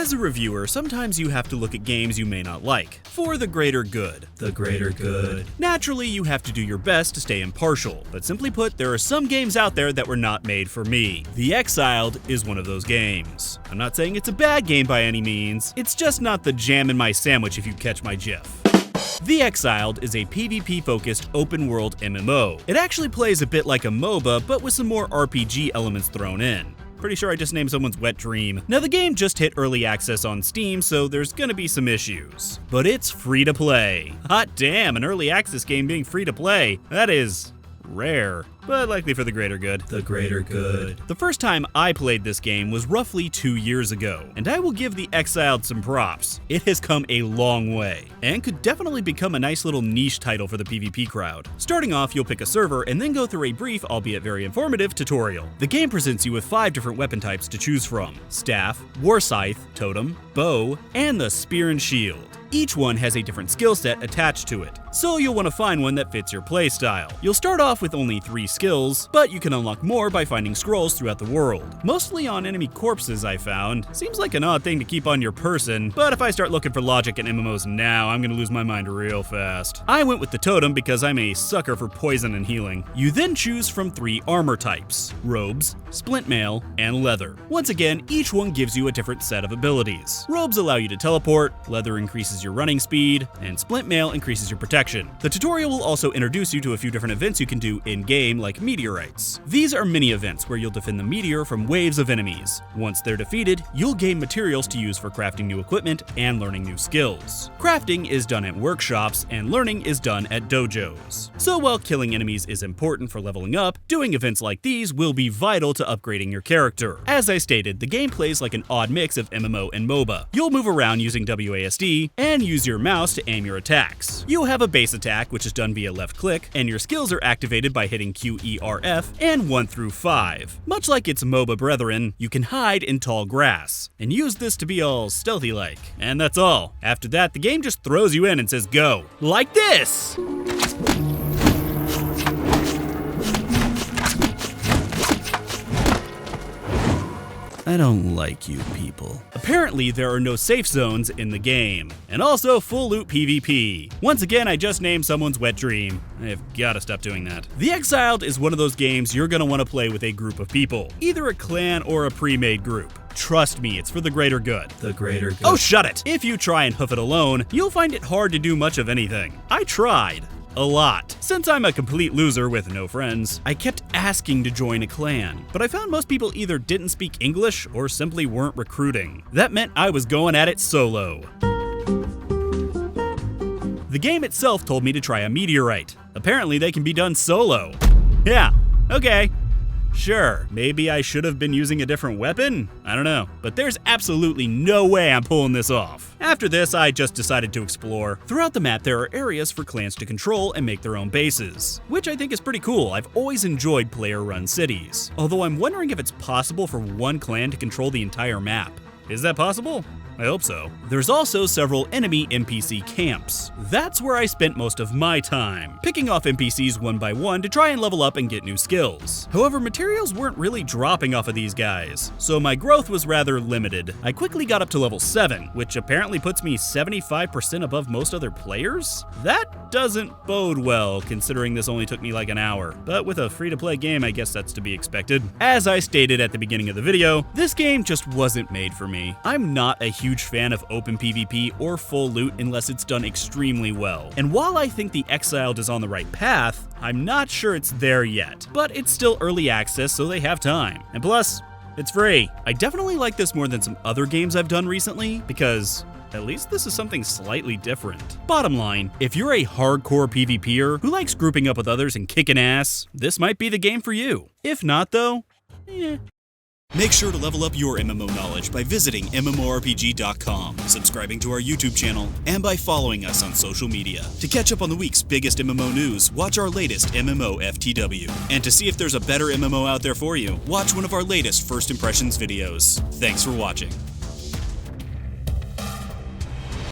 As a reviewer, sometimes you have to look at games you may not like, for the greater good. The greater good. Naturally, you have to do your best to stay impartial, but simply put, there are some games out there that were not made for me. The Exiled is one of those games. I'm not saying it's a bad game by any means, it's just not the jam in my sandwich if you catch my gif. The Exiled is a PvP-focused open-world MMO. It actually plays a bit like a MOBA, but with some more RPG elements thrown in. Pretty sure I just named someone's wet dream. Now the game just hit early access on Steam, so there's gonna be some issues. But it's free to play. Hot damn, an early access game being free to play. That is rare, but likely for the greater good. The greater good. The first time I played this game was roughly 2 years ago, and I will give the Exiled some props. It has come a long way, and could definitely become a nice little niche title for the PvP crowd. Starting off, you'll pick a server and then go through a brief, albeit very informative, tutorial. The game presents you with 5 different weapon types to choose from: staff, war scythe, totem, bow, and the spear and shield. Each one has a different skill set attached to it, so you'll want to find one that fits your playstyle. You'll start off with only 3 skills, but you can unlock more by finding scrolls throughout the world. Mostly on enemy corpses, I found. Seems like an odd thing to keep on your person, but if I start looking for logic in MMOs now, I'm gonna lose my mind real fast. I went with the totem because I'm a sucker for poison and healing. You then choose from 3 armor types: robes, splint mail, and leather. Once again, each one gives you a different set of abilities. Robes allow you to teleport, leather increases your running speed, and splint mail increases your protection. The tutorial will also introduce you to a few different events you can do in-game, like meteorites. These are mini events where you'll defend the meteor from waves of enemies. Once they're defeated, you'll gain materials to use for crafting new equipment and learning new skills. Crafting is done at workshops, and learning is done at dojos. So while killing enemies is important for leveling up, doing events like these will be vital to upgrading your character. As I stated, the game plays like an odd mix of MMO and MOBA. You'll move around using WASD, and use your mouse to aim your attacks. You'll have a base attack, which is done via left click, and your skills are activated by hitting QERF and 1 through 5. Much like its MOBA brethren, you can hide in tall grass, and use this to be all stealthy-like. And that's all. After that, the game just throws you in and says go. Like this! I don't like you people. Apparently, there are no safe zones in the game, and also full loot PvP. Once again, I just named someone's wet dream. I've gotta stop doing that. The Exiled is one of those games you're gonna wanna play with a group of people, either a clan or a pre-made group. Trust me, it's for the greater good. The greater good. Oh, shut it! If you try and hoof it alone, you'll find it hard to do much of anything. I tried. A lot. Since I'm a complete loser with no friends, I kept asking to join a clan, but I found most people either didn't speak English or simply weren't recruiting. That meant I was going at it solo. The game itself told me to try a meteorite. Apparently they can be done solo. Yeah, okay. Sure, maybe I should have been using a different weapon? I don't know, but there's absolutely no way I'm pulling this off. After this, I just decided to explore. Throughout the map, there are areas for clans to control and make their own bases, which I think is pretty cool. I've always enjoyed player-run cities, although I'm wondering if it's possible for one clan to control the entire map. Is that possible? I hope so. There's also several enemy NPC camps. That's where I spent most of my time, picking off NPCs one by one to try and level up and get new skills. However, materials weren't really dropping off of these guys, so my growth was rather limited. I quickly got up to level 7, which apparently puts me 75% above most other players? That doesn't bode well, considering this only took me like an hour. But with a free-to-play game, I guess that's to be expected. As I stated at the beginning of the video, this game just wasn't made for me. I'm not a huge fan of open PvP or full loot unless it's done extremely well. And while I think the Exiled is on the right path, I'm not sure it's there yet. But it's still early access, so they have time. And plus, it's free. I definitely like this more than some other games I've done recently, because at least this is something slightly different. Bottom line, if you're a hardcore PvPer who likes grouping up with others and kicking ass, this might be the game for you. If not though, Make sure to level up your MMO knowledge by visiting MMORPG.com, subscribing to our YouTube channel, and by following us on social media. To catch up on the week's biggest MMO news, watch our latest MMO FTW. And to see if there's a better MMO out there for you, watch one of our latest First Impressions videos. Thanks for watching.